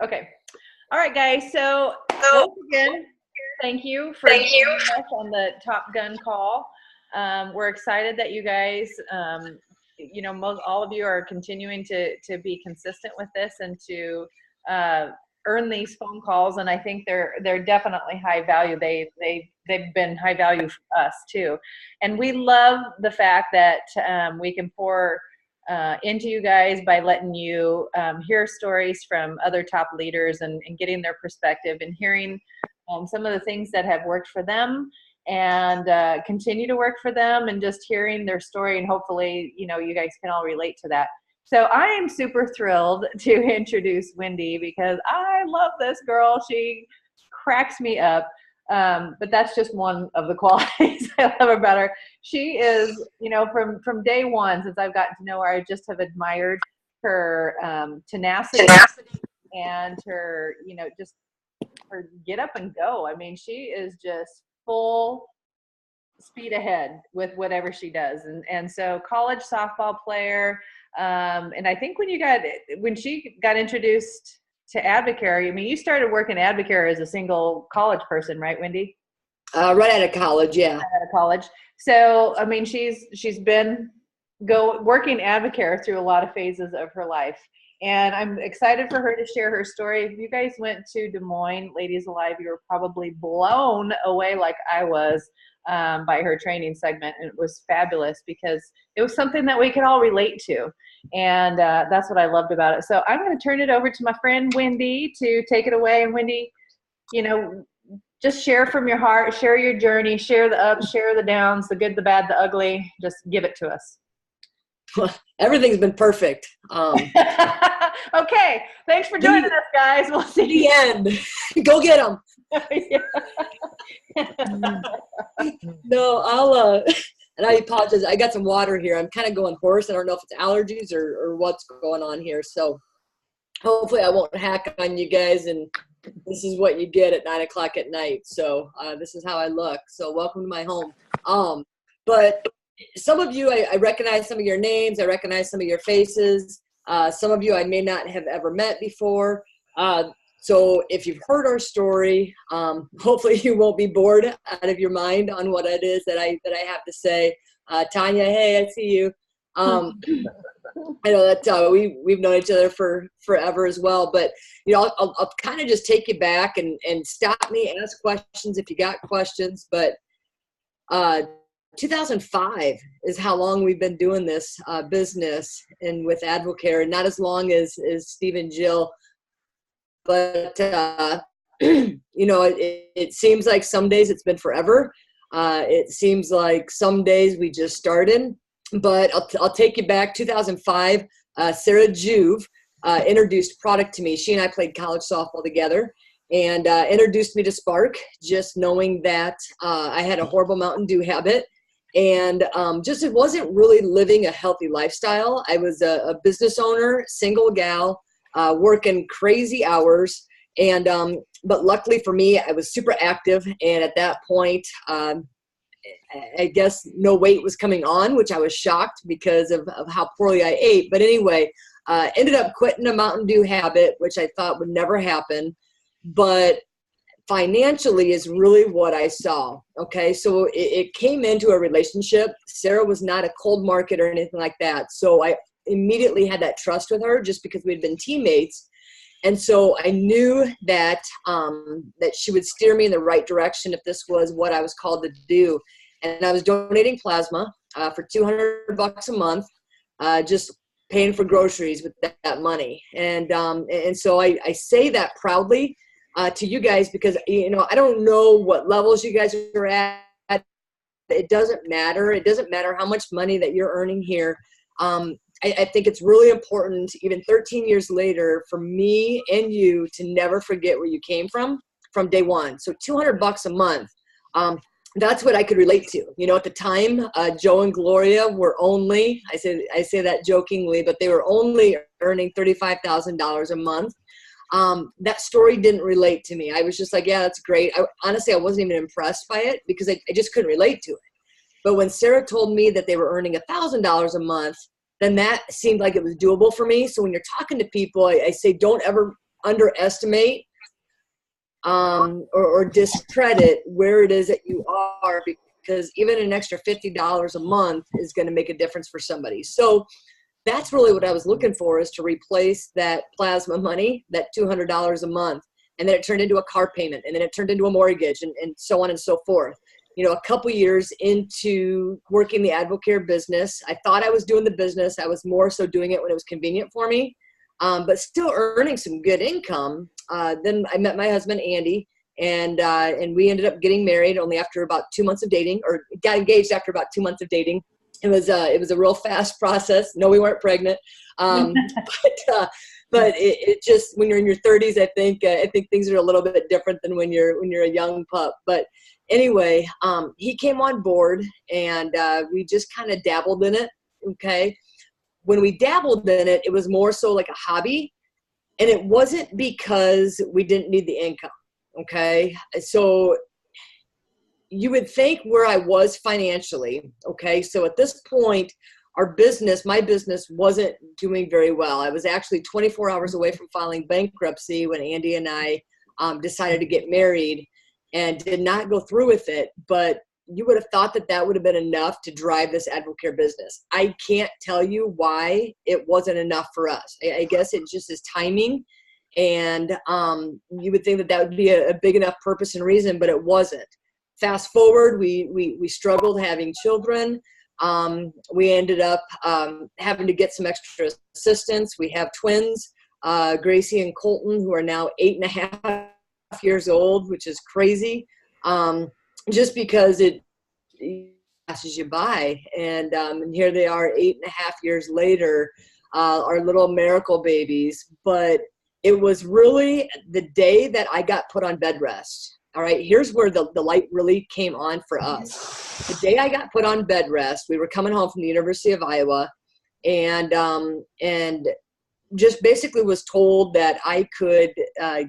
Okay. All right, guys. So So once again, thank you for thank you. joining us on the Top Gun call. We're excited that you guys, most all of you are continuing to be consistent with this and to uh, earn these phone calls. And I think they're definitely high value. They've been high value for us too. And we love the fact that we can pour into you guys by letting you hear stories from other top leaders and getting their perspective and hearing some of the things that have worked for them and continue to work for them, and just hearing their story, and hopefully you guys can all relate to that. So I am super thrilled to introduce Wendy because I love this girl. She cracks me up. But that's just one of the qualities I love about her. She is, from day one, since I've gotten to know her, I just have admired her tenacity and her, just her get up and go. I mean, she is just full speed ahead with whatever she does. And so college softball player. And I think when she got introduced to Advocare, I mean, you started working at Advocare as a single college person, right, Wendy? Right out of college, yeah. Right out of college. So, I mean, she's been working Advocare through a lot of phases of her life. And I'm excited for her to share her story. If you guys went to Des Moines, Ladies Alive, you were probably blown away like I was by her training segment. And it was fabulous because it was something that we could all relate to. And that's what I loved about it. So I'm going to turn it over to my friend Wendy to take it away. And Wendy, just share from your heart, share your journey, share the ups, share the downs, the good, the bad, the ugly. Just give it to us. Everything's been perfect. Okay, thanks for joining us, guys. We'll see the end. Go get them. No, and I apologize. I got some water here. I'm kind of going hoarse. I don't know if it's allergies or what's going on here. So hopefully I won't hack on you guys, and this is what you get at 9 o'clock at night. So this is how I look. So welcome to my home. But some of you, I recognize some of your names. I recognize some of your faces. Some of you I may not have ever met before. So if you've heard our story, hopefully you won't be bored out of your mind on what it is that I have to say. Tanya, hey, I see you. I know that we've known each other for forever as well. But I'll kind of just take you back and stop me, ask questions if you got questions. But 2005 is how long we've been doing this business and with Advocare, and not as long as Steve and Jill. But it seems like some days it's been forever. It seems like some days we just started. But I'll take you back. 2005, Sarah Juve introduced product to me. She and I played college softball together, and introduced me to Spark, just knowing that I had a horrible Mountain Dew habit. And just it wasn't really living a healthy lifestyle. I was a business owner, single gal, working crazy hours. And but luckily for me, I was super active. And at that point, I guess no weight was coming on, which I was shocked because of how poorly I ate. But anyway, ended up quitting a Mountain Dew habit, which I thought would never happen. But financially is really what I saw. Okay, so it came into a relationship. Sarah was not a cold market or anything like that. So I immediately had that trust with her just because we'd been teammates. And so I knew that that she would steer me in the right direction if this was what I was called to do. And I was donating plasma for $200 a month, just paying for groceries with that money. And so I say that proudly to you guys because, I don't know what levels you guys are at. It doesn't matter. It doesn't matter how much money that you're earning here. I think it's really important, even 13 years later, for me and you to never forget where you came from day one. So $200 a month, that's what I could relate to. At the time, Joe and Gloria were only, I say that jokingly, but they were only earning $35,000 a month. That story didn't relate to me. I was just like, yeah, that's great. Honestly, I wasn't even impressed by it because I just couldn't relate to it. But when Sarah told me that they were earning $1,000 a month, then that seemed like it was doable for me. So when you're talking to people, I say, don't ever underestimate or discredit where it is that you are, because even an extra $50 a month is going to make a difference for somebody. So that's really what I was looking for, is to replace that plasma money, that $200 a month. And then it turned into a car payment, and then it turned into a mortgage, and so on and so forth. You know, a couple years into working the AdvoCare business, I thought I was doing the business. I was more so doing it when it was convenient for me, but still earning some good income. Then I met my husband, Andy, and we ended up getting married only after about 2 months of dating, or got engaged after about 2 months of dating. It was a real fast process. No, we weren't pregnant. But it just, when you're in your 30s, I think things are a little bit different than when you're a young pup. But anyway, he came on board, and we just kind of dabbled in it. Okay, when we dabbled in it, it was more so like a hobby, and it wasn't because we didn't need the income. Okay, so you would think where I was financially. Okay, so at this point, my business wasn't doing very well. I was actually 24 hours away from filing bankruptcy when Andy and I decided to get married, and did not go through with it. But you would have thought that would have been enough to drive this AdvoCare business. I can't tell you why it wasn't enough for us. I guess it just is timing. And you would think that would be a big enough purpose and reason, but it wasn't. Fast forward, we struggled having children. We ended up having to get some extra assistance. We have twins, Gracie and Colton, who are now 8.5 years old, which is crazy. Just because it passes you by. And here they are 8.5 years later, our little miracle babies. But it was really the day that I got put on bed rest. All right, here's where the light really came on for us. The day I got put on bed rest, we were coming home from the University of Iowa, and just basically was told that I could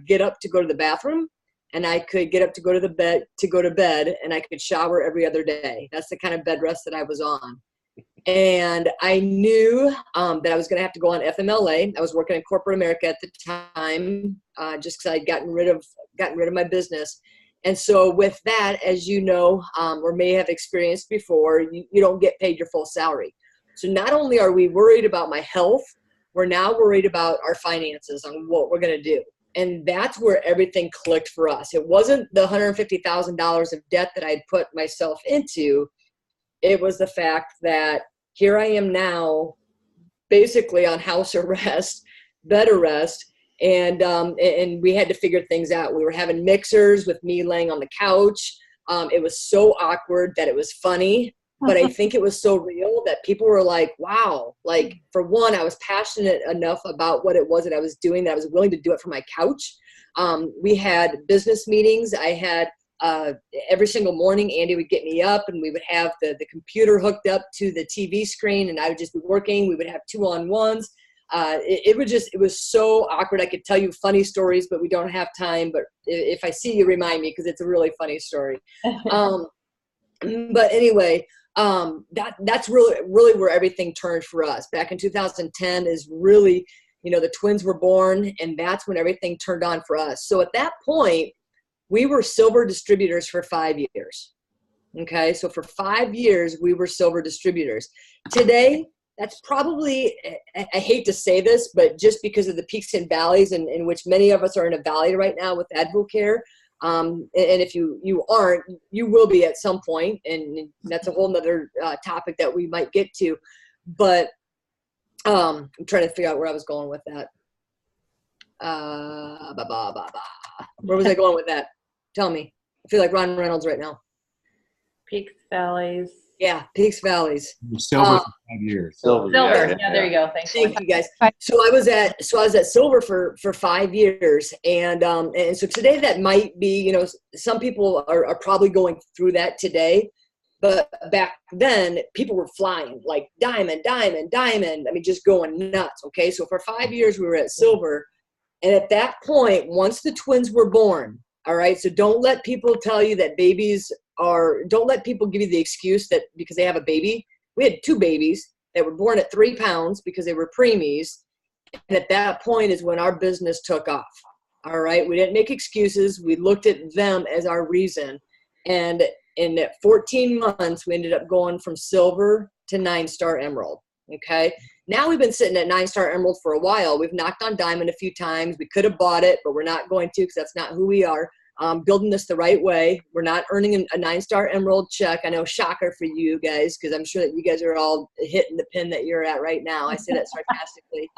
get up to go to the bathroom, and I could get up to go to bed, and I could shower every other day. That's the kind of bed rest that I was on. And I knew that I was going to have to go on FMLA. I was working in corporate America at the time, just because I'd gotten rid of my business. And so with that, as you know, or may have experienced before, you don't get paid your full salary. So not only are we worried about my health, we're now worried about our finances on what we're going to do. And that's where everything clicked for us. It wasn't the $150,000 of debt that I'd put myself into. It was the fact that here I am now, basically on house arrest, bed arrest, and we had to figure things out. We were having mixers with me laying on the couch. It was so awkward that it was funny, but I think it was so real that people were like, wow. Like, for one, I was passionate enough about what it was that I was doing that I was willing to do it from my couch. We had business meetings. I had every single morning, Andy would get me up, and we would have the computer hooked up to the TV screen, and I would just be working. We would have 2-on-1s. It was so awkward. I could tell you funny stories, but we don't have time. But if I see you, remind me, because it's a really funny story. But anyway, that's really where everything turned for us. Back in 2010 is really, the twins were born, and that's when everything turned on for us. So at that point, we were silver distributors for 5 years. Okay, so for 5 years, we were silver distributors. Today, that's probably, I hate to say this, but just because of the peaks and valleys in which many of us are in a valley right now with AdvoCare, and if you aren't, you will be at some point, and that's a whole nother topic that we might get to. But I'm trying to figure out where I was going with that. Where was I going with that? Tell me. I feel like Ron Reynolds right now. Peaks, valleys. Yeah, peaks, valleys. Silver for 5 years. Silver. Yeah, there you go. Thank you, guys. So I was at silver for 5 years, and so today that might be, some people are probably going through that today, but back then people were flying like diamond. I mean, just going nuts. Okay, so for 5 years we were at silver, and at that point, once the twins were born, all right. So don't let people tell you that don't let people give you the excuse that because they have a baby. We had 2 babies that were born at 3 pounds because they were preemies, And at that point is when our business took off. All right. We didn't make excuses. We looked at them as our reason. And in 14 months, we ended up going from silver to 9-star emerald. Okay. Now we've been sitting at 9-star emerald for a while. We've knocked on diamond a few times. We could have bought it, but we're not going to because that's not who we are. Building this the right way. We're not earning a 9-star emerald check. I know, shocker for you guys, because I'm sure that you guys are all hitting the pin that you're at right now. I say that sarcastically.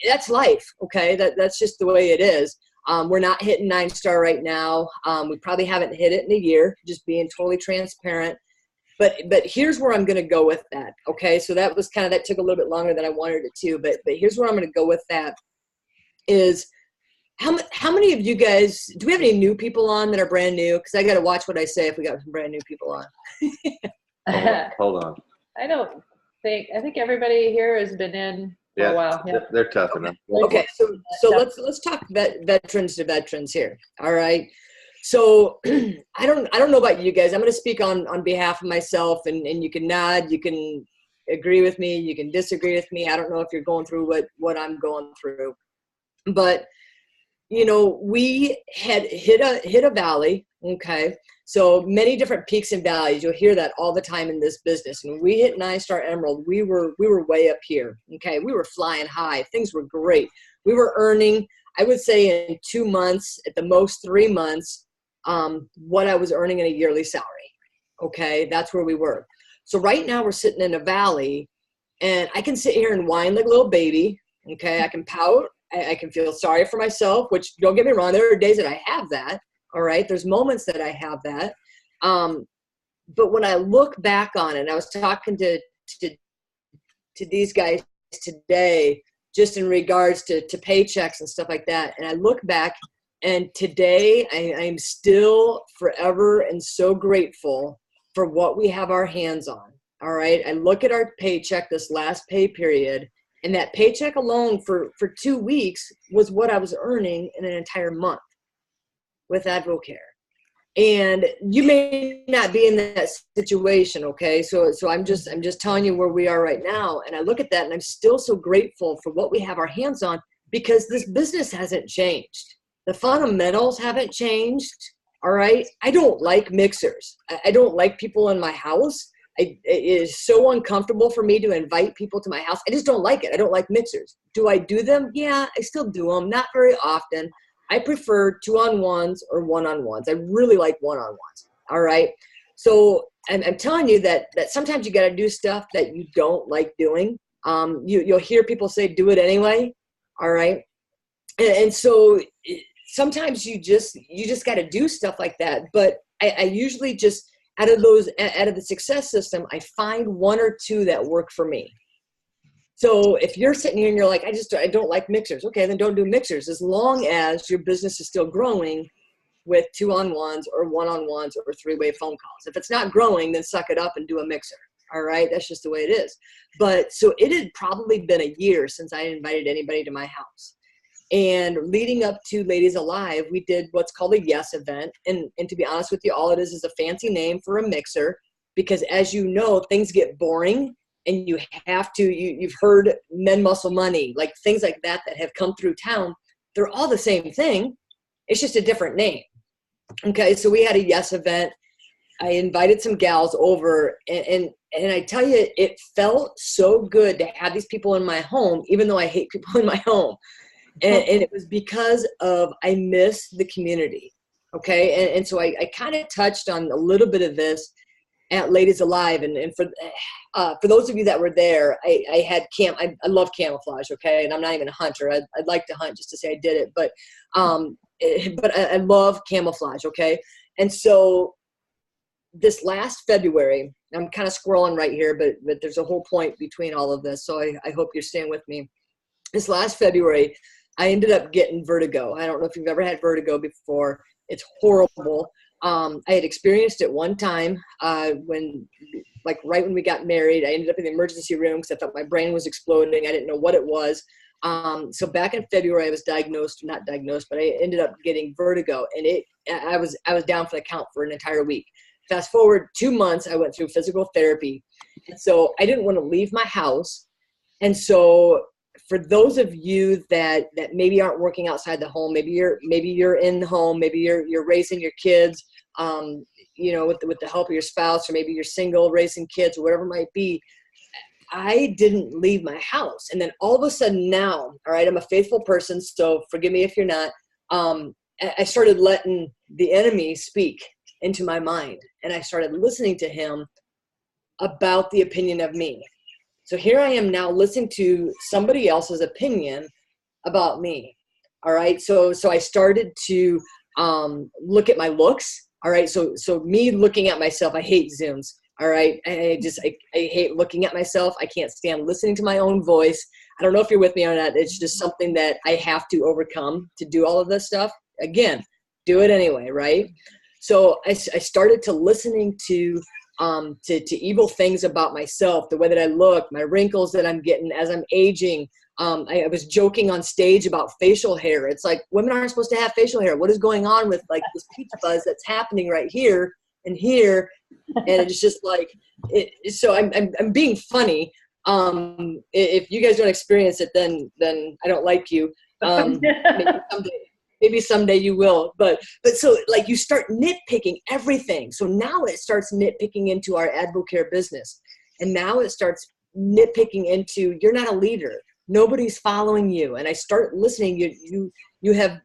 That's life. Okay. That's just the way it is. We're not hitting 9-star right now. We probably haven't hit it in a year, just being totally transparent. But here's where I'm going to go with that. Okay. So that was that took a little bit longer than I wanted it to, but here's where I'm going to go with that is how many of you guys, do we have any new people on that are brand new? Because I got to watch what I say if we got some brand new people on. Hold on. I think everybody here has been in for a while. Yeah. They're tough enough. Okay, so let's talk veterans to veterans here. All right. So I don't know about you guys. I'm going to speak on behalf of myself, and you can nod, you can agree with me, you can disagree with me. I don't know if you're going through what I'm going through, but we had hit a valley. Okay. So many different peaks and valleys. You'll hear that all the time in this business. When we hit 9-star emerald, we were way up here. Okay. We were flying high. Things were great. We were earning, I would say in 2 months, at the most 3 months, what I was earning in a yearly salary. Okay. That's where we were. So right now we're sitting in a valley, and I can sit here and whine like a little baby. Okay. I can pout. I can feel sorry for myself, which, don't get me wrong, there are days that I have that. All right. There's moments that I have that. But when I look back on it, and I was talking to these guys today, just in regards to paychecks and stuff like that. And I look back, and today I'm still forever and so grateful for what we have our hands on. All right. I look at our paycheck this last pay period, and that paycheck alone for 2 weeks was what I was earning in an entire month with Advocare. And you may not be in that situation. Okay. So I'm just telling you where we are right now. And I look at that, and I'm still so grateful for what we have our hands on, because this business hasn't changed. The fundamentals haven't changed. All right. I don't like mixers. I don't like people in my house. It is so uncomfortable for me to invite people to my house. I just don't like it. I don't like mixers. Do I do them? Yeah, I still do them. Not very often. I prefer 2-on-1s or 1-on-1s. I really like 1-on-1s. All right. So I'm telling you that sometimes you got to do stuff that you don't like doing. You'll hear people say, do it anyway. All right. And so sometimes you just got to do stuff like that. But I usually just, out of the success system, I find 1 or 2 that work for me. So if you're sitting here and you're like, I don't like mixers. Okay, then don't do mixers, as long as your business is still growing with 2-on-1s or 1-on-1s or 3-way phone calls. If it's not growing, then suck it up and do a mixer. All right. That's just the way it is. But so it had probably been a year since I invited anybody to my house. And leading up to Ladies Alive, we did what's called a Yes event. And to be honest with you, all it is a fancy name for a mixer, because as you know, things get boring, and you have to, you've heard Men Muscle Money, like things like that have come through town. They're all the same thing. It's just a different name. Okay. So we had a Yes event. I invited some gals over, and I tell you, it felt so good to have these people in my home, even though I hate people in my home. And it was because of, I miss the community. Okay. And so I kind of touched on a little bit of this at Ladies Alive. And for those of you that were there, I had I love camouflage. Okay. And I'm not even a hunter. I'd like to hunt just to say I did it, but I love camouflage. Okay. And so this last February, I'm kind of scrolling right here, but there's a whole point between all of this. So I hope you're staying with me. This last February, I ended up getting vertigo. I don't know if you've ever had vertigo before. It's horrible. I had experienced it one time right when we got married. I ended up in the emergency room because I thought my brain was exploding. I didn't know what it was. So back in February, I was not diagnosed, but I ended up getting vertigo, and I was down for the count for an entire week. Fast forward 2 months, I went through physical therapy. And so I didn't want to leave my house. And so for those of you that maybe aren't working outside the home, maybe you're in the home, maybe you're raising your kids, with the help of your spouse, or maybe you're single raising kids, or whatever it might be. I didn't leave my house. And then all of a sudden now, all right, I'm a faithful person, so forgive me if you're not. I started letting the enemy speak into my mind, and I started listening to him about the opinion of me. So here I am now listening to somebody else's opinion about me. All right. So I started to look at my looks. All right. So me looking at myself, I hate Zooms. All right. I hate looking at myself. I can't stand listening to my own voice. I don't know if you're with me on that. It's just something that I have to overcome to do all of this stuff. Again, do it anyway. Right. So I started to listening to evil things about myself, the way that I look, my wrinkles that I'm getting as I'm aging. I was joking on stage about facial hair. It's like, women aren't supposed to have facial hair. What is going on with like this peach fuzz that's happening right here and here? And it's just like, so I'm being funny. If you guys don't experience it, then I don't like you. Maybe someday you will, but so like you start nitpicking everything. So now it starts nitpicking into our Advocare business. And now it starts nitpicking into, you're not a leader. Nobody's following you. And I start listening. You have,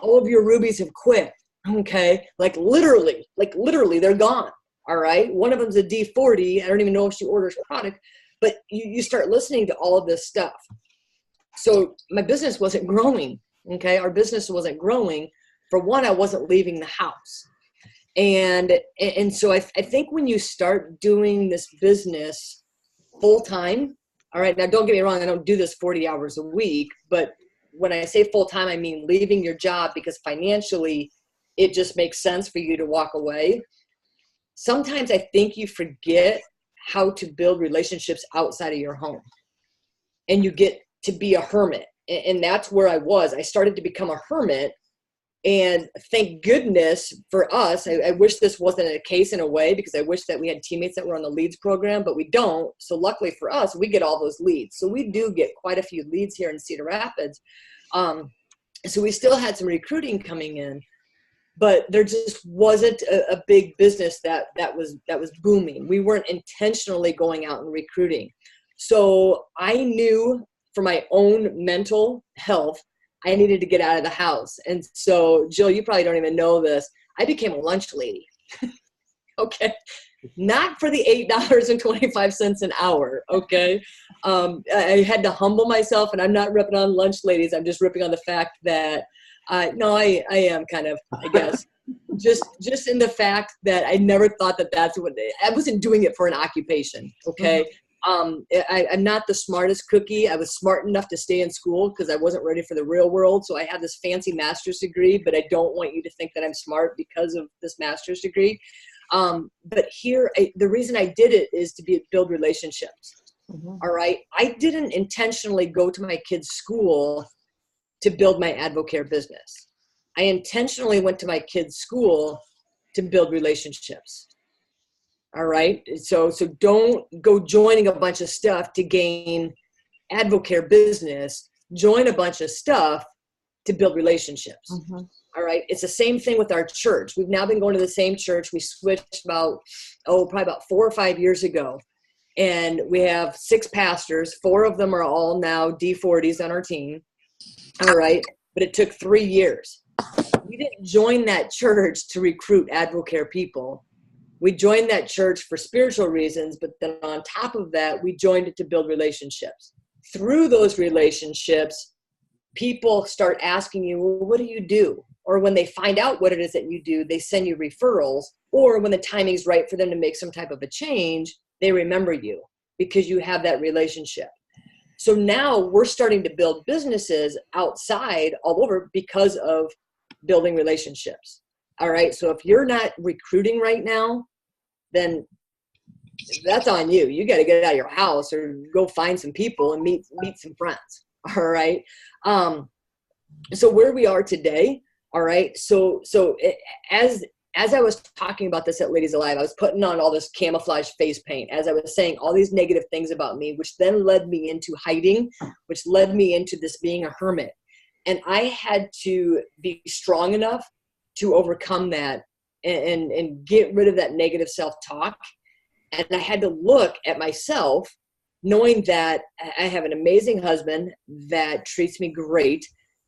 all of your rubies have quit. Okay. Like literally they're gone. All right. One of them's a D40. I don't even know if she orders product, but you start listening to all of this stuff. So my business wasn't growing. Okay. Our business wasn't growing. For one, I wasn't leaving the house. And so I think when you start doing this business full time, all right, now don't get me wrong, I don't do this 40 hours a week, but when I say full time, I mean leaving your job because financially it just makes sense for you to walk away. Sometimes I think you forget how to build relationships outside of your home, and you get to be a hermit. And that's where I was. I started to become a hermit. And thank goodness for us, I wish this wasn't a case in a way, because I wish that we had teammates that were on the leads program, but we don't. So luckily for us, we get all those leads. So we do get quite a few leads here in Cedar Rapids. So we still had some recruiting coming in, but there just wasn't a big business that was booming. We weren't intentionally going out and recruiting. So I knew for my own mental health, I needed to get out of the house. And so, Jill, you probably don't even know this. I became a lunch lady. Okay. Not for the $8.25 an hour. Okay. I had to humble myself, and I'm not ripping on lunch ladies. I'm just ripping on the fact that, no, I am kind of, I guess, just in the fact that I never thought that that's what, I wasn't doing it for an occupation. Okay. Mm-hmm. I'm not the smartest cookie. I was smart enough to stay in school because I wasn't ready for the real world. So I had this fancy master's degree, but I don't want you to think that I'm smart because of this master's degree. But here, the reason I did it is to build relationships. Mm-hmm. All right. I didn't intentionally go to my kids' school to build my Advocare business. I intentionally went to my kids' school to build relationships. All right. So don't go joining a bunch of stuff to gain Advocare business. Join a bunch of stuff to build relationships. Mm-hmm. All right. It's the same thing with our church. We've now been going to the same church. We switched probably about 4 or 5 years ago. And we have 6 pastors. 4 of them are all now D40s on our team. All right. But it took 3 years. We didn't join that church to recruit Advocare people. We joined that church for spiritual reasons, but then on top of that, we joined it to build relationships. Through those relationships, people start asking you, well, what do you do? Or when they find out what it is that you do, they send you referrals. Or when the timing's right for them to make some type of a change, they remember you because you have that relationship. So now we're starting to build businesses outside all over because of building relationships. All right. So if you're not recruiting right now, then that's on you. You got to get out of your house or go find some people and meet some friends. All right. So where we are today. All right. So as as I was talking about this at Ladies Alive, I was putting on all this camouflage face paint as I was saying all these negative things about me, which then led me into hiding, which led me into this being a hermit. And I had to be strong enough to overcome that and get rid of that negative self-talk. And I had to look at myself, knowing that I have an amazing husband that treats me great,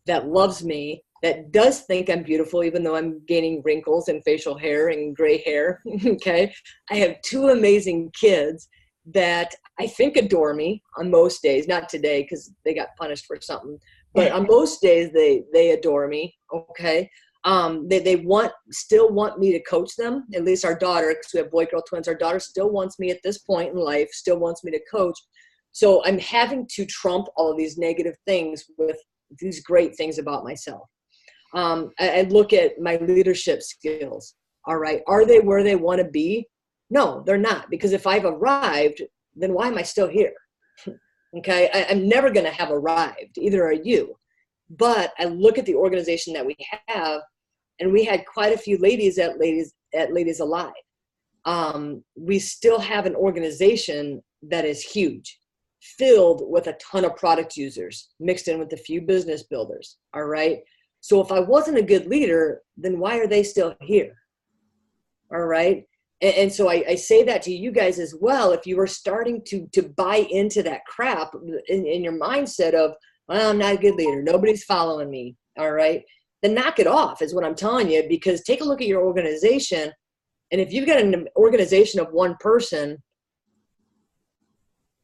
that loves me, that does think I'm beautiful, even though I'm gaining wrinkles and facial hair and gray hair. Okay. I have 2 amazing kids that I think adore me on most days, not today because they got punished for something, but on most days they adore me. Okay. They still want me to coach them. At least our daughter, because we have boy-girl twins, our daughter still wants me at this point in life, still wants me to coach. So I'm having to trump all of these negative things with these great things about myself. I look at my leadership skills. All right. Are they where they want to be? No, they're not. Because if I've arrived, then why am I still here? Okay. I'm never going to have arrived. Either are you. But I look at the organization that we have, and we had quite a few ladies at Ladies Alive. We still have an organization that is huge, filled with a ton of product users, mixed in with a few business builders. All right. So if I wasn't a good leader, then why are they still here? All right. And so I say that to you guys as well. If you are starting to buy into that crap in your mindset of, well, I'm not a good leader, nobody's following me. All right. Then knock it off is what I'm telling you, because take a look at your organization. And if you've got an organization of 1 person,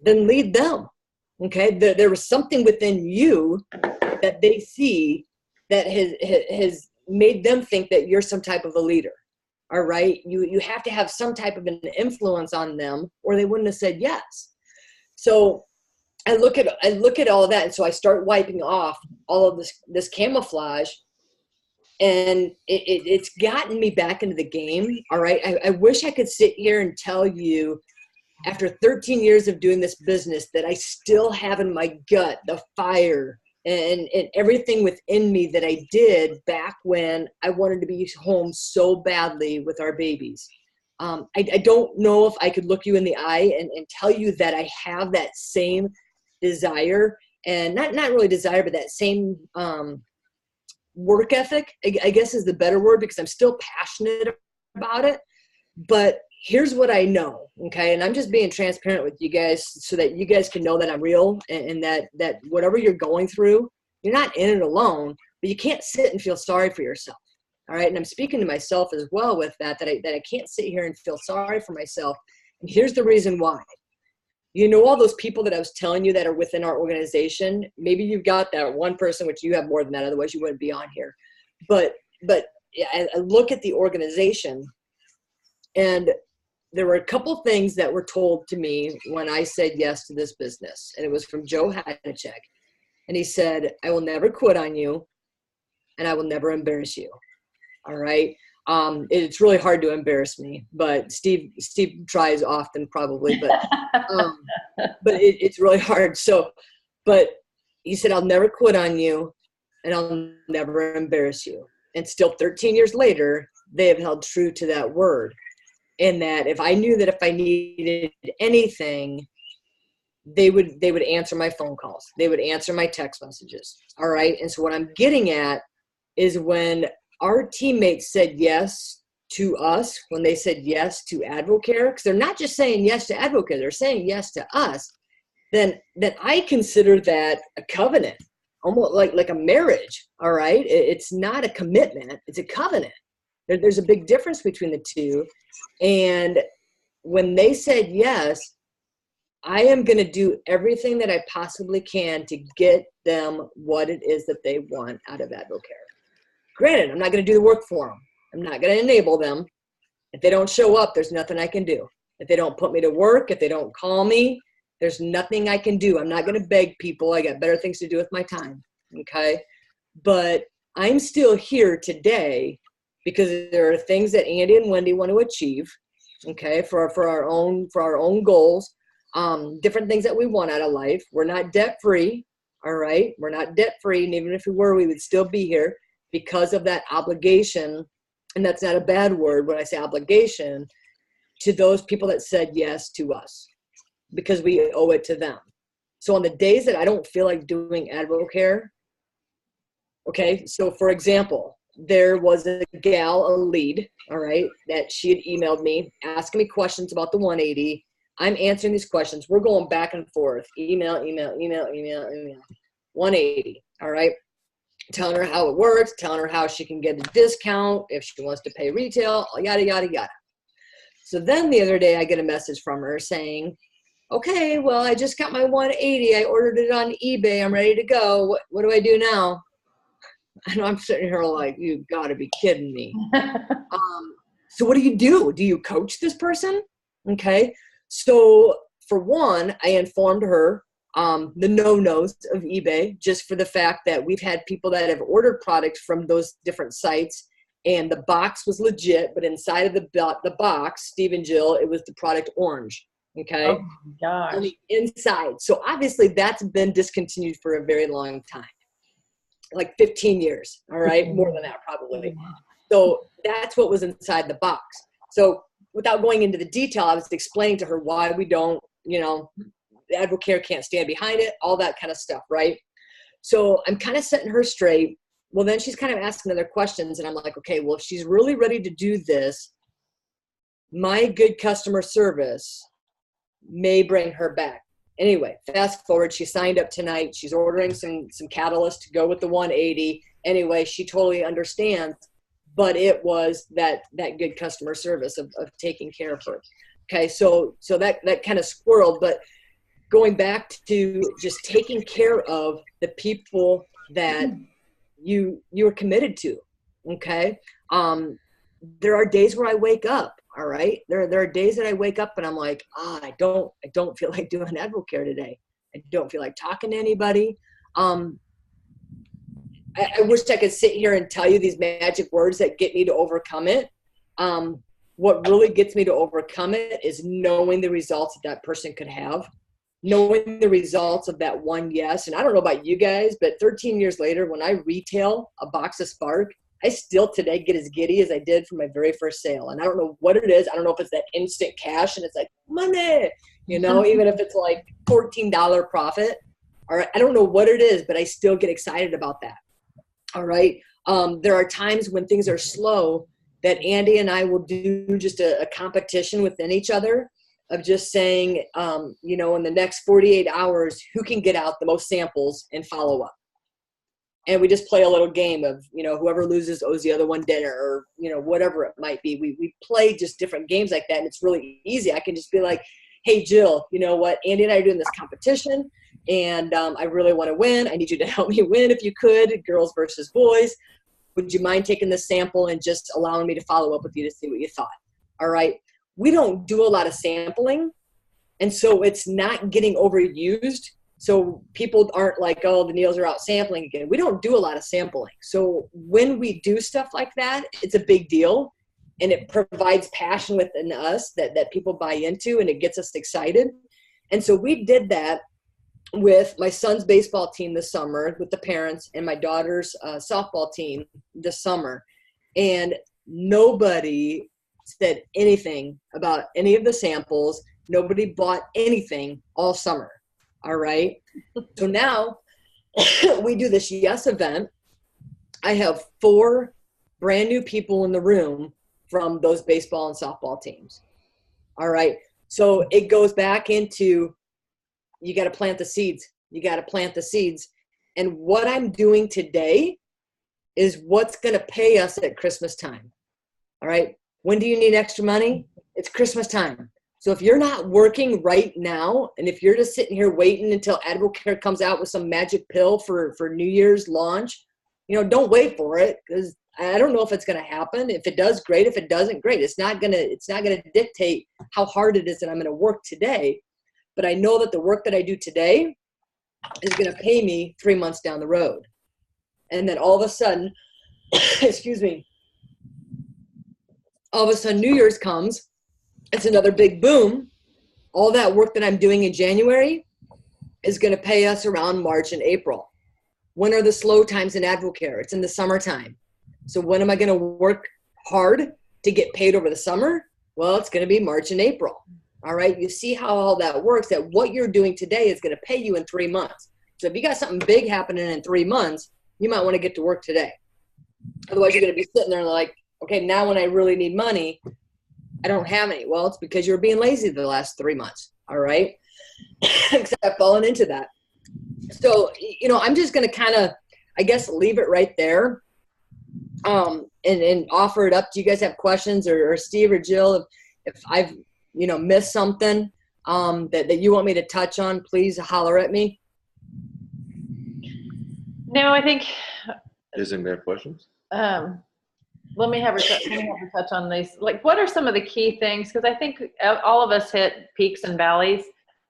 then lead them. Okay. There was something within you that they see that has made them think that you're some type of a leader. All right. You have to have some type of an influence on them, or they wouldn't have said yes. So I look at all of that. And so I start wiping off all of this camouflage, and it's gotten me back into the game. All right. I wish I could sit here and tell you, after 13 years of doing this business, that I still have in my gut the fire and everything within me that I did back when I wanted to be home so badly with our babies. I don't know if I could look you in the eye and tell you that I have that same desire, and not really desire, but that same work ethic, I guess is the better word, because I'm still passionate about it. But here's what I know, okay? And I'm just being transparent with you guys so that you guys can know that I'm real, and that whatever you're going through, you're not in it alone, but you can't sit and feel sorry for yourself, all right? And I'm speaking to myself as well with that I can't sit here and feel sorry for myself. And here's the reason why. You know, all those people that I was telling you that are within our organization, maybe you've got that 1 person, which you have more than that, otherwise you wouldn't be on here. But yeah, I look at the organization, and there were a couple things that were told to me when I said yes to this business. And it was from Joe Hadachek. And he said, I will never quit on you, and I will never embarrass you. All right. It's really hard to embarrass me, but Steve tries often probably, but it's really hard. So, but he said, I'll never quit on you, and I'll never embarrass you. And still 13 years later, they have held true to that word. And that if I knew that if I needed anything, they would answer my phone calls. They would answer my text messages. All right. And so what I'm getting at is when our teammates said yes to us, when they said yes to Advocare, because they're not just saying yes to Advocare, they're saying yes to us, then I consider that a covenant, almost like a marriage. All right. It's not a commitment. It's a covenant. There's a big difference between the two. And when they said yes, I am going to do everything that I possibly can to get them what it is that they want out of Advocare. Granted, I'm not going to do the work for them. I'm not going to enable them. If they don't show up, there's nothing I can do. If they don't put me to work, if they don't call me, there's nothing I can do. I'm not going to beg people. I got better things to do with my time. Okay. But I'm still here today because there are things that Andy and Wendy want to achieve, okay, for our own goals, different things that we want out of life. We're not debt free, all right? We're not debt free, and even if we were, we would still be here because of that obligation and that's not a bad word when I say obligation, to those people that said yes to us, because we owe it to them. So on the days that I don't feel like doing AdvoCare, okay, so for example, there was a gal, a lead, all right, that she had emailed me asking me questions about the 180. I'm answering these questions. We're going back and forth, email, 180, all right, telling her how it works, telling her how she can get a discount if she wants to pay retail, yada, yada, yada. So then the other day I get a message from her saying, okay, well, I just got my 180. I ordered it on eBay. I'm ready to go. What do I do now? And I'm sitting here like, you gotta be kidding me. So what do? Do you coach this person? Okay. So for one, I informed her the no-nos of eBay, just for the fact that we've had people that have ordered products from those different sites, and the box was legit, but inside of the box, Steve and Jill, it was the product orange. Okay. Oh my gosh. On the inside. So obviously that's been discontinued for a very long time, like 15 years. All right. More than that, probably. So that's what was inside the box. So without going into the detail, I was explaining to her why we don't, AdvoCare can't stand behind it, all that kind of stuff. Right. So I'm kind of setting her straight. Well, then she's kind of asking other questions, and I'm like, okay, well, if she's really ready to do this, my good customer service may bring her back. Anyway, fast forward, she signed up tonight. She's ordering some catalyst to go with the 180. Anyway, she totally understands, but it was that good customer service of taking care of her. Okay, so that kind of squirreled, but going back to just taking care of the people that you are committed to. Okay. There are days where I wake up. All right. There are days that I wake up and I'm like, I don't feel like doing AdvoCare today. I don't feel like talking to anybody. I wish I could sit here and tell you these magic words that get me to overcome it. What really gets me to overcome it is knowing the results that person could have, knowing the results of that one yes. And I don't know about you guys, but 13 years later, when I retail a box of Spark, I still today get as giddy as I did from my very first sale. And I don't know what it is. I don't know if it's that instant cash and it's like money, even if it's like $14 profit. All right. I don't know what it is, but I still get excited about that. All right. There are times when things are slow that Andy and I will do just a competition within each other of just saying, in the next 48 hours, who can get out the most samples and follow up. And we just play a little game of, whoever loses owes the other one dinner, or, whatever it might be. We play just different games like that. And it's really easy. I can just be like, hey, Jill, you know what? Andy and I are doing this competition, and I really want to win. I need you to help me win if you could, girls versus boys. Would you mind taking this sample and just allowing me to follow up with you to see what you thought? All right. We don't do a lot of sampling, and so it's not getting overused. So people aren't like, oh, the Neils are out sampling again. We don't do a lot of sampling. So when we do stuff like that, it's a big deal, and it provides passion within us that people buy into, and it gets us excited. And so we did that with my son's baseball team this summer with the parents, and my daughter's softball team this summer. And nobody said anything about any of the samples. Nobody bought anything all summer. All right. So now we do this yes event. I have 4 brand new people in the room from those baseball and softball teams. All right. So it goes back into, you got to plant the seeds. You got to plant the seeds. And what I'm doing today is what's going to pay us at Christmas time. All right. When do you need extra money? It's Christmas time. So if you're not working right now, and if you're just sitting here waiting until AdvoCare comes out with some magic pill for New Year's launch, don't wait for it, because I don't know if it's going to happen. If it does, great. If it doesn't, great. It's not going to dictate how hard it is that I'm going to work today. But I know that the work that I do today is going to pay me 3 months down the road. And then all of a sudden, excuse me, all of a sudden New Year's comes. It's another big boom. All that work that I'm doing in January is going to pay us around March and April. When are the slow times in AdvoCare? It's in the summertime. So when am I going to work hard to get paid over the summer, well, it's going to be March and April. All right. You see how all that works, that what you're doing today is going to pay you in 3 months. So if you got something big happening in 3 months, you might want to get to work today. Otherwise, you're going to be sitting there like, okay, now when I really need money, I don't have any. Well, it's because you're being lazy the last 3 months. All right. Except falling into that. So, I'm just going to kind of, I guess, leave it right there. And offer it up. Do you guys have questions, or Steve or Jill, if I've, missed something, that you want me to touch on, please holler at me. No, I think, Is there questions? let me have her touch on these. Like, what are some of the key things? Because I think all of us hit peaks and valleys.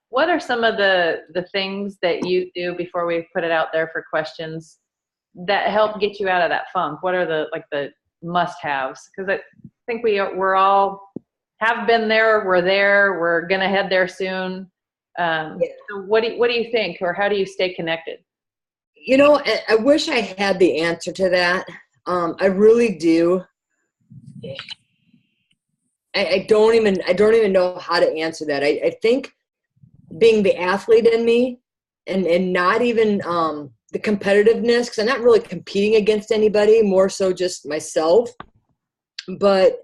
What are some of the things that you do before we put it out there for questions that help get you out of that funk? What are the must-haves? Because I think we're all have been there. We're there. We're gonna head there soon. So what do you think, or how do you stay connected? I wish I had the answer to that. I really do. I don't even know how to answer that. I think being the athlete in me, and not even the competitiveness, because I'm not really competing against anybody, more so just myself. But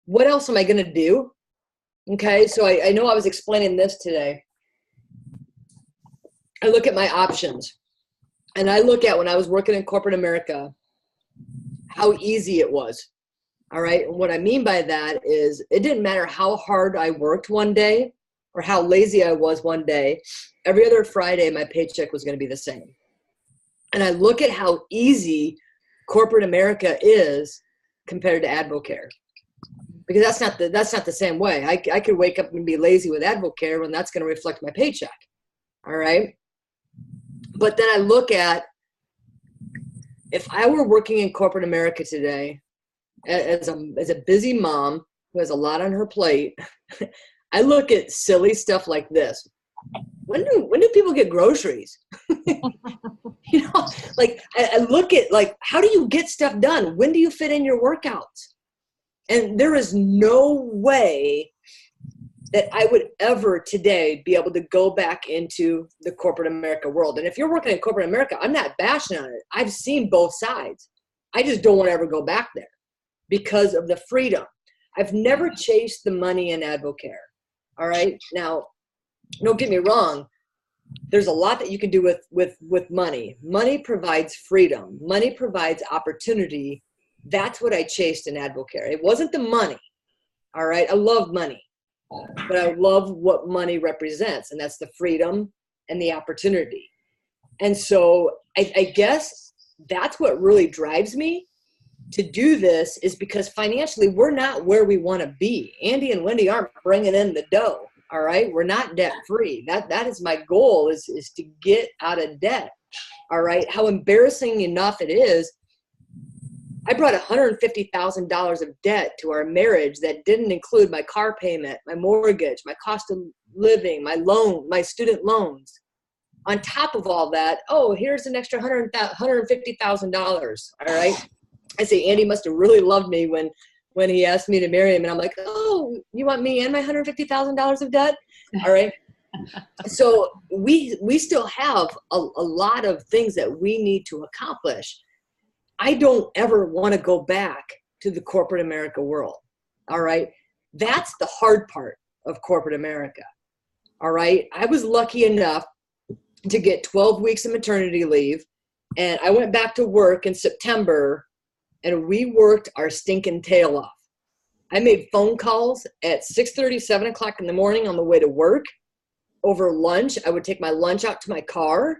what else am I going to do? Okay, so I know I was explaining this today. I look at my options, and I look at when I was working in corporate America, how easy it was. All right, and what I mean by that is it didn't matter how hard I worked one day or how lazy I was one day. Every other Friday, my paycheck was going to be the same. And I look at how easy corporate America is compared to AdvoCare, because that's not the same way. I could wake up and be lazy with AdvoCare when that's going to reflect my paycheck. All right. But then I look at, if I were working in corporate America today as a busy mom who has a lot on her plate, I look at silly stuff like this. When do people get groceries? I look at, how do you get stuff done? When do you fit in your workouts? And there is no way that I would ever today be able to go back into the corporate America world. And if you're working in corporate America, I'm not bashing on it. I've seen both sides. I just don't want to ever go back there because of the freedom. I've never chased the money in AdvoCare. All right. Now, don't get me wrong. There's a lot that you can do with money. Money provides freedom. Money provides opportunity. That's what I chased in AdvoCare. It wasn't the money. All right. I love money, but I love what money represents, and that's the freedom and the opportunity. And so I guess that's what really drives me to do this, is because financially we're not where we want to be. Andy and Wendy aren't bringing in the dough. All right. We're not debt free. That is my goal, is to get out of debt. All right. How embarrassing enough it is. I brought $150,000 of debt to our marriage that didn't include my car payment, my mortgage, my cost of living, my loan, my student loans. On top of all that, here's an extra $150,000. All right. I say, Andy must have really loved me when he asked me to marry him. And I'm like, you want me and my $150,000 of debt? All right. So we still have a lot of things that we need to accomplish. I don't ever want to go back to the corporate America world. All right. That's the hard part of corporate America. All right. I was lucky enough to get 12 weeks of maternity leave, and I went back to work in September, and we worked our stinking tail off. I made phone calls at 6:30, 7 o'clock in the morning on the way to work. Over lunch, I would take my lunch out to my car.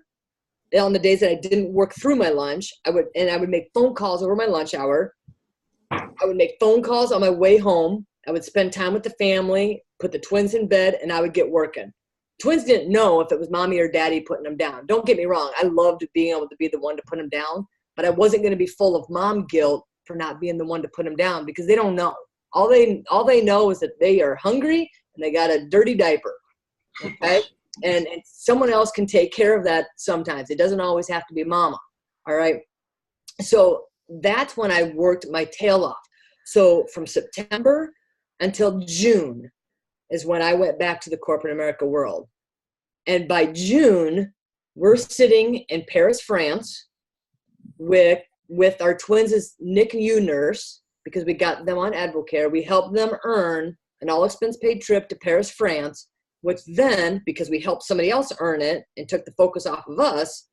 On the days that I didn't work through my lunch, I would make phone calls over my lunch hour. I would make phone calls on my way home. I would spend time with the family, put the twins in bed, and I would get working. Twins didn't know if it was mommy or daddy putting them down. Don't get me wrong. I loved being able to be the one to put them down, but I wasn't going to be full of mom guilt for not being the one to put them down, because they don't know. All they know is that they are hungry and they got a dirty diaper. Okay. And someone else can take care of that sometimes. It doesn't always have to be mama. All right. So that's when I worked my tail off. So from September until June is when I went back to the corporate America world. And by June, we're sitting in Paris, France with our twins as NICU nurse, because we got them on AdvoCare. We helped them earn an all expense paid trip to Paris, France, which then, because we helped somebody else earn it and took the focus off of us,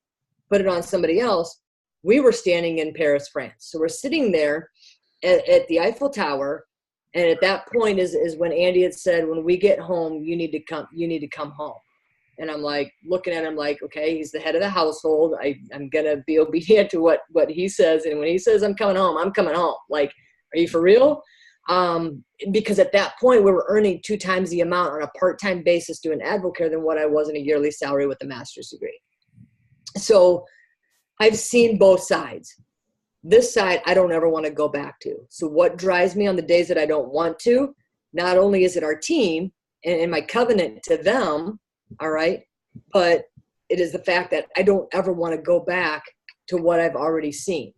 put it on somebody else, we were standing in Paris, France. So we're sitting there at the Eiffel Tower. And at that point is when Andy had said, when we get home, you need to come home. And I'm like, looking at him like, okay, he's the head of the household. I'm going to be obedient to what he says. And when he says, I'm coming home, I'm coming home. Like, are you for real? Because at that point we were earning 2 times the amount on a part-time basis doing AdvoCare than what I was in a yearly salary with a master's degree. So I've seen both sides. This side, I don't ever want to go back to. So what drives me on the days that I don't want to, not only is it our team and my covenant to them, all right, but it is the fact that I don't ever want to go back to what I've already seen.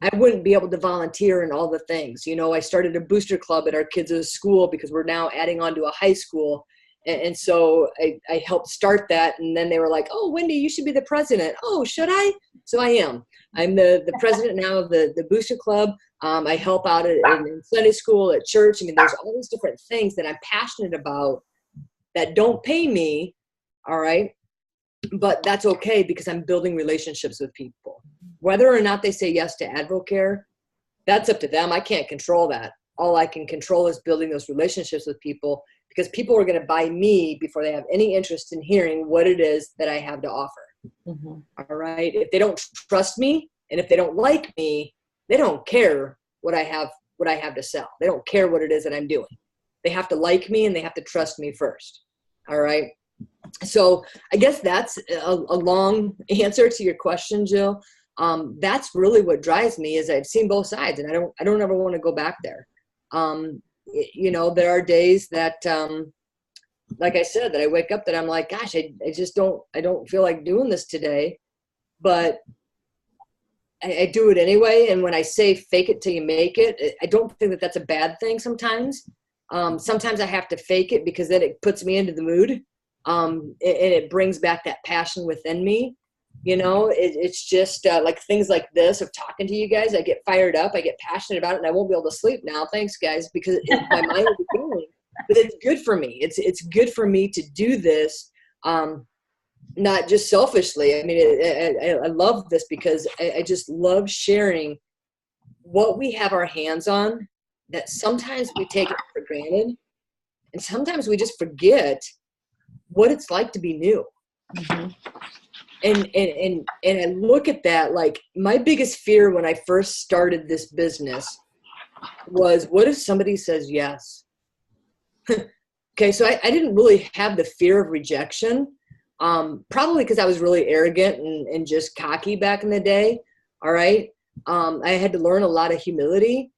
I wouldn't be able to volunteer in all the things. You know, I started a booster club at our kids' school because we're now adding on to a high school. And so I helped start that. And then they were like, oh, Wendy, you should be the president. Oh, should I? So I am. I'm the president now of the Booster Club. I help out in Sunday school, at church. I mean, there's all these different things that I'm passionate about that don't pay me, all right? But that's okay because I'm building relationships with people. Whether or not they say yes to AdvoCare, that's up to them. I can't control that. All I can control is building those relationships with people, because people are going to buy me before they have any interest in hearing what it is that I have to offer. Mm-hmm. All right. If they don't trust me and if they don't like me, they don't care what I have to sell. They don't care what it is that I'm doing. They have to like me and they have to trust me first. All right. So I guess that's a long answer to your question, Jill. That's really what drives me, is I've seen both sides and I don't ever want to go back there. You know, there are days that, like I said, that I wake up that I'm like, gosh, I don't feel like doing this today, but I do it anyway. And when I say fake it till you make it, I don't think that that's a bad thing sometimes. Sometimes I have to fake it because then it puts me into the mood. And it brings back that passion within me. You know, it's just like things like this of talking to you guys, I get fired up, I get passionate about it, and I won't be able to sleep now. Thanks, guys, because my mind will be going. But it's good for me. It's good for me to do this, not just selfishly. I mean, I love this because I just love sharing what we have our hands on, that sometimes we take it for granted, and sometimes we just forget what it's like to be new. Mm-hmm. And I look at that, like, my biggest fear when I first started this business was, what if somebody says yes? Okay, so I didn't really have the fear of rejection, probably because I was really arrogant and just cocky back in the day, all right? I had to learn a lot of humility.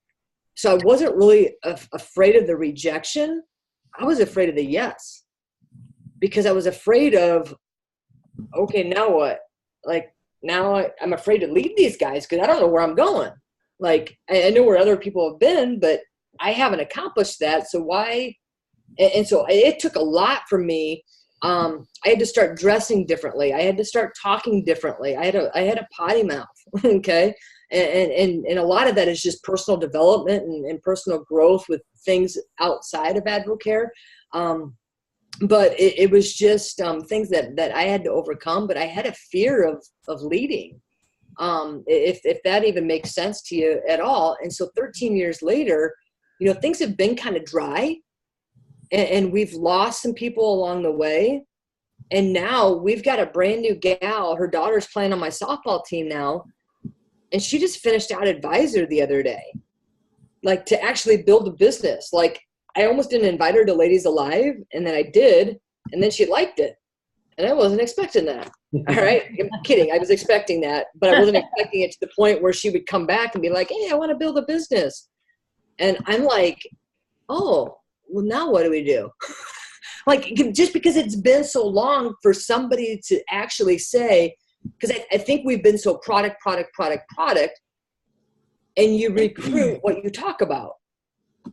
So I wasn't really afraid of the rejection. I was afraid of the yes, because I was afraid of, okay, now what? Like, now I'm afraid to leave these guys because I don't know where I'm going. Like, I know where other people have been, but I haven't accomplished that. So why? And so it took a lot for me. I had to start dressing differently. I had to start talking differently. I had a potty mouth. Okay. And a lot of that is just personal development and personal growth with things outside of AdvoCare. But it was just things that I had to overcome. But I had a fear of leading, if that even makes sense to you at all. And so 13 years later, you know, things have been kind of dry, and we've lost some people along the way. And now we've got a brand new gal. Her daughter's playing on my softball team now, and she just finished out advisor the other day, like, to actually build a business. Like, I almost didn't invite her to Ladies Alive, and then I did, and then she liked it. And I wasn't expecting that. All right. I'm kidding. I was expecting that, but I wasn't expecting it to the point where she would come back and be like, hey, I want to build a business. And I'm like, oh, well, now what do we do? Like, just because it's been so long for somebody to actually say, because I think we've been so product, and you recruit what you talk about.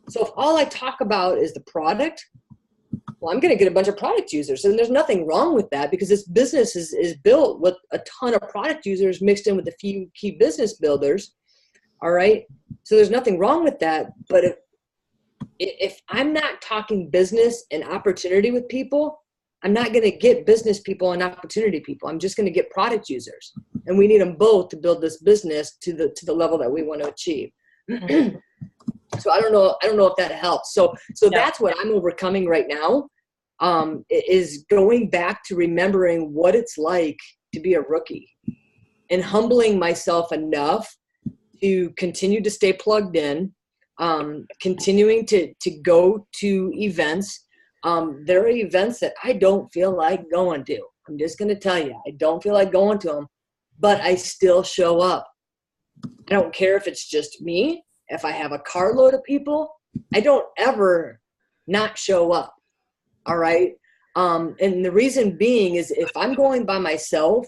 So if all I talk about is the product, well, I'm going to get a bunch of product users. And there's nothing wrong with that because this business is built with a ton of product users mixed in with a few key business builders. All right. So there's nothing wrong with that. But if I'm not talking business and opportunity with people, I'm not going to get business people and opportunity people. I'm just going to get product users. And we need them both to build this business to the level that we want to achieve. So I don't know if that helps. So that's what I'm overcoming right now, is going back to remembering what it's like to be a rookie and humbling myself enough to continue to stay plugged in, continuing to go to events. There are events that I don't feel like going to. I'm just going to tell you, I don't feel like going to them, but I still show up. I don't care if it's just me. If I have a carload of people, I don't ever not show up. All right. And the reason being is if I'm going by myself,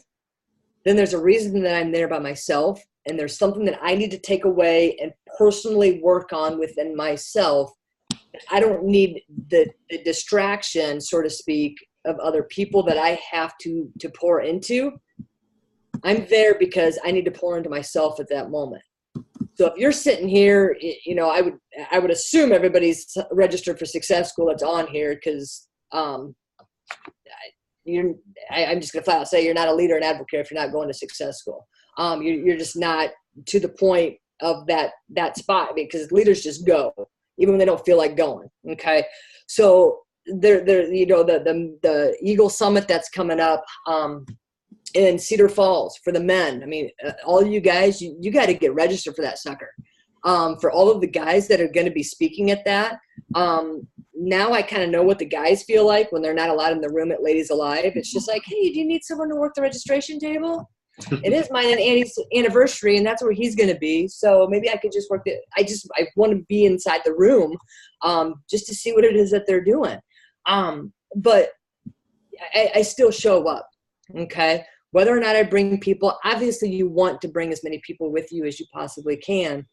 then there's a reason that I'm there by myself. And there's something that I need to take away and personally work on within myself. I don't need the distraction, so to speak, of other people that I have to pour into. I'm there because I need to pour into myself at that moment. So if you're sitting here, you know, I would assume everybody's registered for Success School that's on here because I'm just gonna flat out say you're not a leader and advocate if you're not going to Success School. You're just not to the point of that spot because leaders just go even when they don't feel like going. Okay, so there you know the Eagle Summit that's coming up. In Cedar Falls for the men. I mean, all you guys, you got to get registered for that sucker. For all of the guys that are going to be speaking at that, now I kind of know what the guys feel like when they're not allowed in the room at Ladies Alive. It's just like, hey, do you need someone to work the registration table? It is mine and Andy's anniversary, and that's where he's going to be. So maybe I could just work it. I want to be inside the room just to see what it is that they're doing. But I still show up. Okay. Whether or not I bring people, obviously you want to bring as many people with you as you possibly can,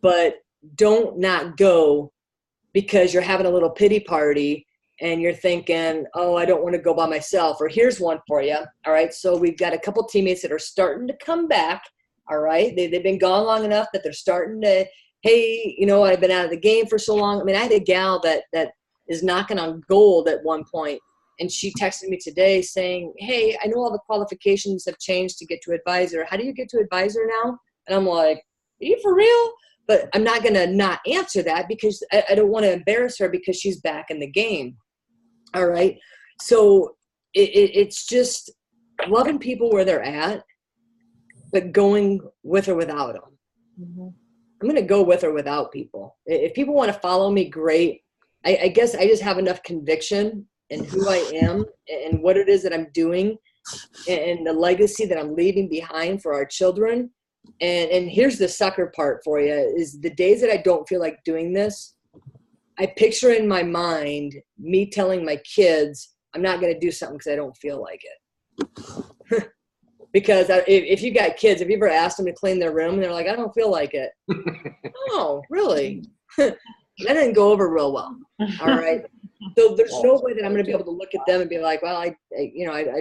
but don't not go because you're having a little pity party and you're thinking, oh, I don't want to go by myself. Or here's one for you. All right. So we've got a couple teammates that are starting to come back. All right. They've been gone long enough that they're starting to, hey, you know, I've been out of the game for so long. I mean, I had a gal that is knocking on gold at one point. And she texted me today saying, hey, I know all the qualifications have changed to get to advisor. How do you get to advisor now? And I'm like, are you for real? But I'm not going to not answer that because I don't want to embarrass her because she's back in the game. All right. So it's just loving people where they're at, but going with or without them. Mm-hmm. I'm going to go with or without people. If people want to follow me, great. I guess I just have enough conviction and who I am and what it is that I'm doing and the legacy that I'm leaving behind for our children. And here's the sucker part for you is the days that I don't feel like doing this, I picture in my mind me telling my kids, I'm not going to do something because I don't feel like it. Because if you got kids, have you ever asked them to clean their room and they're like, I don't feel like it. Oh, really? That didn't go over real well. All right. So there's no way that I'm going to be able to look at them and be like, well, I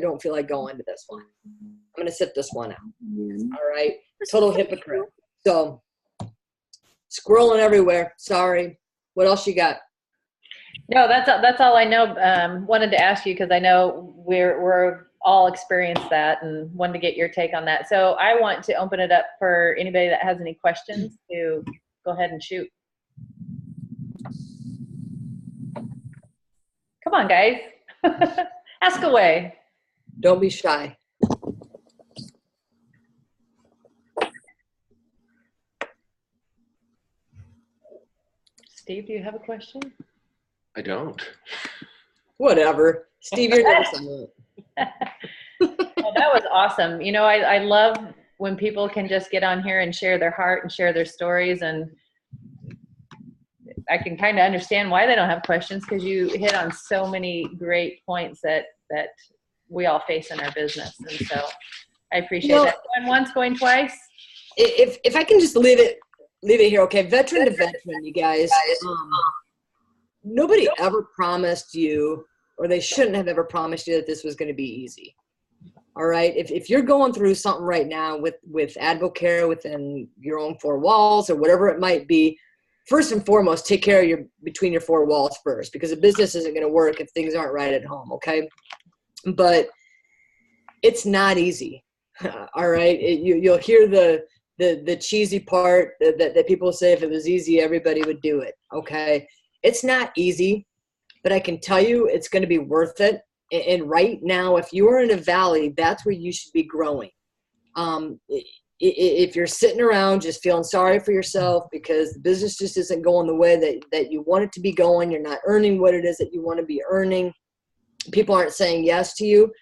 don't feel like going to this one. I'm going to sit this one out. All right. Total hypocrite. So scrolling everywhere. Sorry. What else you got? No, that's all I know. Wanted to ask you because I know we're all experienced that and wanted to get your take on that. So I want to open it up for anybody that has any questions to go ahead and shoot. Come on, guys. Ask away. Don't be shy. Steve, do you have a question? I don't. Whatever. Steve, you're never someone. Well, that was awesome. You know, I love when people can just get on here and share their heart and share their stories, and I can kind of understand why they don't have questions because you hit on so many great points that we all face in our business. And so I appreciate that. Going once, going twice. If I can just leave it leave it here. Okay, veteran to veteran, you guys. Nobody ever promised you, or they shouldn't have ever promised you that this was going to be easy. All right. If you're going through something right now with Advocare within your own four walls or whatever it might be, first and foremost, take care of between your four walls first, because the business isn't going to work if things aren't right at home. Okay. But it's not easy. All right. You'll hear the cheesy part that people say, if it was easy, everybody would do it. Okay. It's not easy, but I can tell you it's going to be worth it. And right now, if you are in a valley, that's where you should be growing. If you're sitting around just feeling sorry for yourself because the business just isn't going the way that you want it to be going, you're not earning what it is that you want to be earning, people aren't saying yes to you,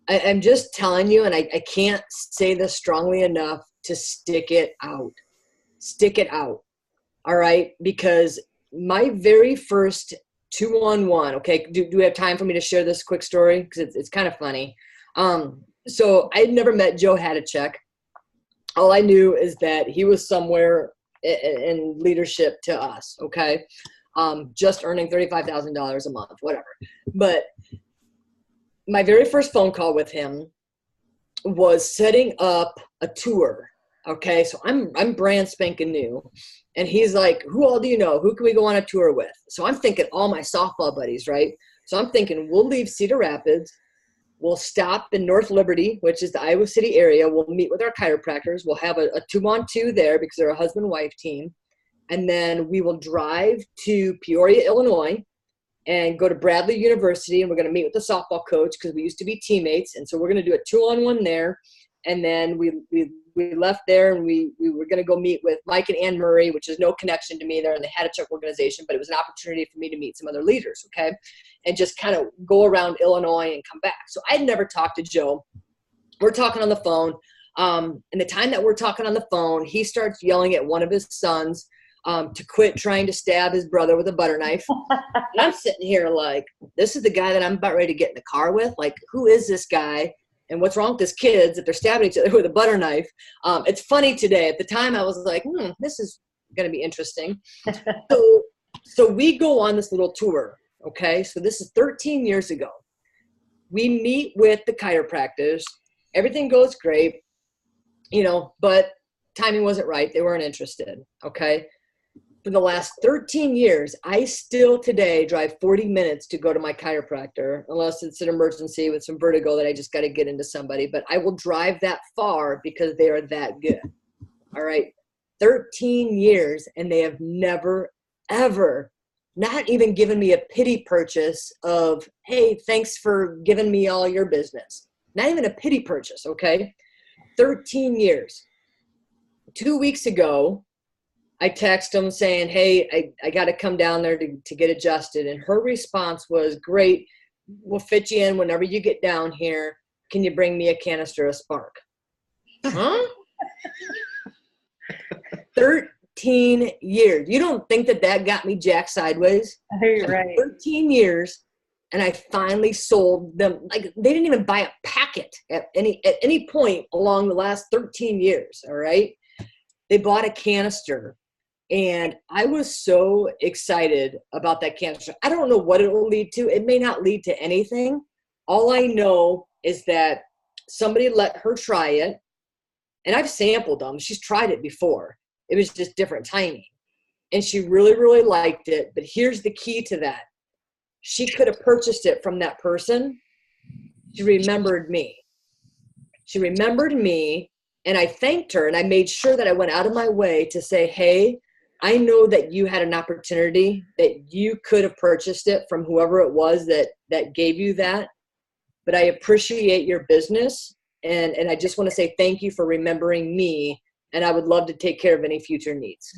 I'm just telling you, and I can't say this strongly enough, to stick it out. Stick it out. All right? Because my very first 2-on-1. Okay, do we have time for me to share this quick story? Because it's kind of funny. So I'd never met Joe Hadachek. All I knew is that he was somewhere in leadership to us. Okay, just earning $35,000 a month, whatever. But my very first phone call with him was setting up a tour. Okay, so I'm brand spanking new. And he's like, who all do you know? Who can we go on a tour with? So I'm thinking all my softball buddies, right? So I'm thinking we'll leave Cedar Rapids. We'll stop in North Liberty, which is the Iowa City area. We'll meet with our chiropractors. We'll have a 2-on-2 there because they're a husband-wife team. And then we will drive to Peoria, Illinois, and go to Bradley University. And we're going to meet with the softball coach because we used to be teammates. And so we're going to do a 2-on-1 there. And then we left there, and we were going to go meet with Mike and Ann Murray, which is no connection to me. They're in the Hadachek organization, but it was an opportunity for me to meet some other leaders, okay, and just kind of go around Illinois and come back. So I'd never talked to Joe. We're talking on the phone. And the time that we're talking on the phone, he starts yelling at one of his sons to quit trying to stab his brother with a butter knife. And I'm sitting here like, this is the guy that I'm about ready to get in the car with? Like, who is this guy? And what's wrong with these kids that they're stabbing each other with a butter knife? It's funny today. At the time, I was like, this is going to be interesting. So we go on this little tour, okay? So this is 13 years ago. We meet with the chiropractors. Everything goes great, but timing wasn't right. They weren't interested, okay? For the last 13 years, I still today drive 40 minutes to go to my chiropractor, unless it's an emergency with some vertigo that I just got to get into somebody. But I will drive that far because they are that good. All right. 13 years, and they have never, ever, not even given me a pity purchase of, hey, thanks for giving me all your business. Not even a pity purchase, okay? 13 years. 2 weeks ago, I text them saying, hey, I got to come down there to get adjusted. And her response was, great, we'll fit you in whenever you get down here. Can you bring me a canister of Spark? Huh? 13 years. You don't think that got me jacked sideways? You're right. 13 years, and I finally sold them. Like, they didn't even buy a packet at any point along the last 13 years, all right? They bought a canister. And I was so excited about that canister. I don't know what it will lead to. It may not lead to anything. All I know is that somebody let her try it. And I've sampled them. She's tried it before. It was just different timing. And she really, really liked it. But here's the key to that. She could have purchased it from that person. She remembered me. She remembered me. And I thanked her. And I made sure that I went out of my way to say, hey, I know that you had an opportunity, that you could have purchased it from whoever it was that gave you that, but I appreciate your business, and I just want to say thank you for remembering me, and I would love to take care of any future needs.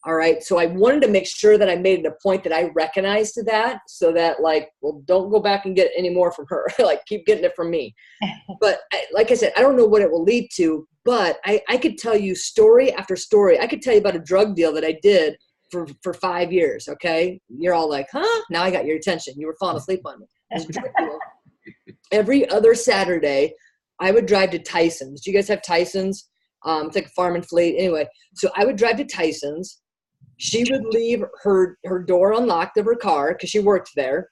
All right, so I wanted to make sure that I made it a point that I recognized that, so that, like, well, don't go back and get any more from her. Like, keep getting it from me. But like I said, I don't know what it will lead to, but I could tell you story after story. I could tell you about a drug deal that I did for 5 years, okay? You're all like, huh? Now I got your attention. You were falling asleep on me. This drug deal. Every other Saturday, I would drive to Tyson's. Do you guys have Tyson's? It's like a farm and fleet. Anyway, so I would drive to Tyson's. She would leave her door unlocked of her car because she worked there.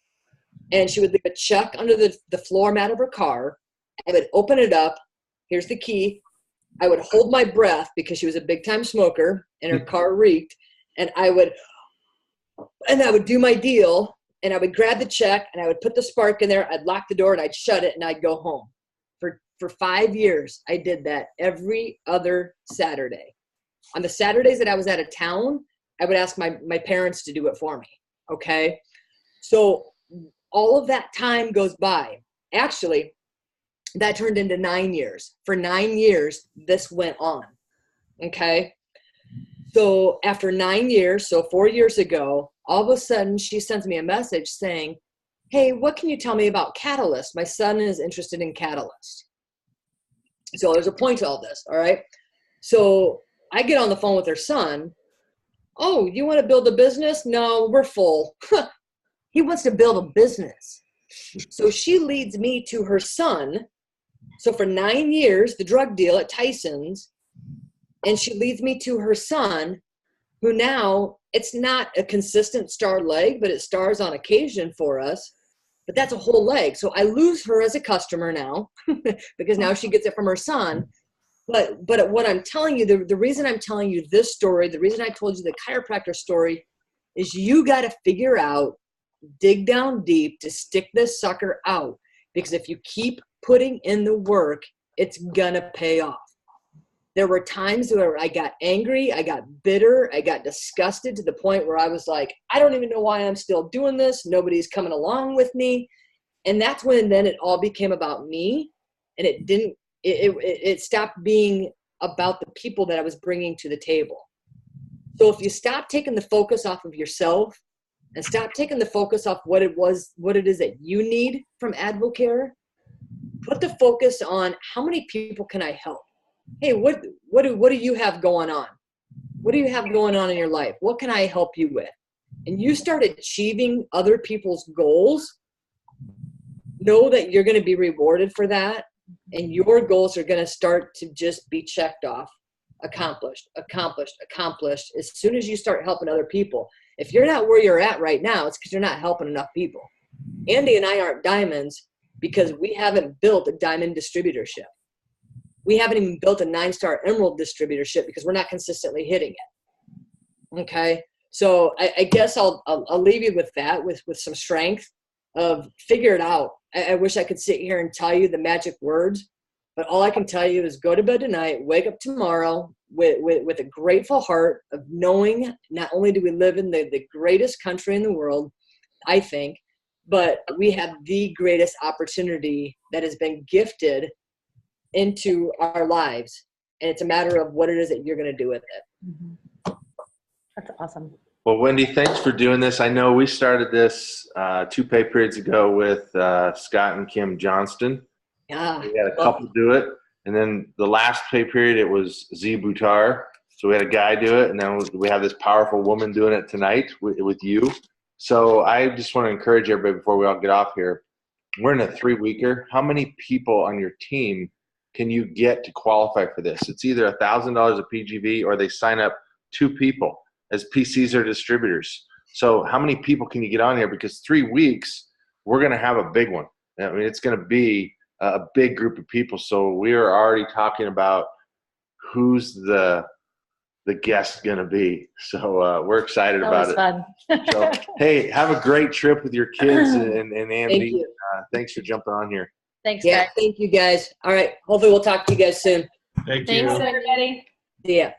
And she would leave a check under the floor mat of her car. I would open it up. Here's the key. I would hold my breath because she was a big time smoker and her car reeked. And I would do my deal, and I would grab the check and I would put the spark in there. I'd lock the door and I'd shut it and I'd go home. For 5 years, I did that every other Saturday. On the Saturdays that I was out of town, I would ask my parents to do it for me. Okay. So all of that time goes by. Actually, that turned into 9 years. For 9 years, this went on. Okay. So after 9 years, so 4 years ago, all of a sudden she sends me a message saying, hey, what can you tell me about Catalyst? My son is interested in Catalyst. So there's a point to all this. All right. So I get on the phone with her son. Oh, you want to build a business? No, we're full. He wants to build a business. So she leads me to her son. So for 9 years, the drug deal at Tyson's, and she leads me to her son, who now, it's not a consistent star leg, but it stars on occasion for us. But that's a whole leg. So I lose her as a customer now because now she gets it from her son. But what I'm telling you, the reason I'm telling you this story, the reason I told you the chiropractor story is you got to figure out, dig down deep to stick this sucker out. Because if you keep putting in the work, it's gonna pay off. There were times where I got angry, I got bitter, I got disgusted to the point where I was like, I don't even know why I'm still doing this. Nobody's coming along with me. And that's when then it all became about me. And it stopped being about the people that I was bringing to the table. So if you stop taking the focus off of yourself and stop taking the focus off what it is that you need from Advocare, put the focus on how many people can I help? Hey, what do you have going on? What do you have going on in your life? What can I help you with? And you start achieving other people's goals, know that you're going to be rewarded for that. And your goals are going to start to just be checked off. Accomplished, accomplished, accomplished. As soon as you start helping other people. If you're not where you're at right now, it's because you're not helping enough people. Andy and I aren't diamonds because we haven't built a diamond distributorship. We haven't even built a 9-star emerald distributorship because we're not consistently hitting it. Okay. So I guess I'll leave you with that, with some strength of figure it out. I wish I could sit here and tell you the magic words, but all I can tell you is go to bed tonight, wake up tomorrow with a grateful heart of knowing not only do we live in the greatest country in the world, I think, but we have the greatest opportunity that has been gifted into our lives. And it's a matter of what it is that you're going to do with it. Mm-hmm. That's awesome. Well, Wendy, thanks for doing this. I know we started this 2 pay periods ago with Scott and Kim Johnston. Yeah. We had a couple do it. And then the last pay period, it was Z Buttar. So we had a guy do it. And then we have this powerful woman doing it tonight with you. So I just want to encourage everybody before we all get off here. We're in a 3-weeker. How many people on your team can you get to qualify for this? It's either $1,000 a PGV or they sign up 2 people as PCs or distributors. So how many people can you get on here? Because 3 weeks, we're going to have a big one. I mean, it's going to be a big group of people. So we are already talking about who's the guest going to be. So we're excited about it. Fun. So, hey, have a great trip with your kids and Andy. Thank you. Thanks for jumping on here. Thanks, Yeah, guys. thank you guys. All right. Hopefully we'll talk to you guys soon. Thank Thanks, you. everybody. See ya.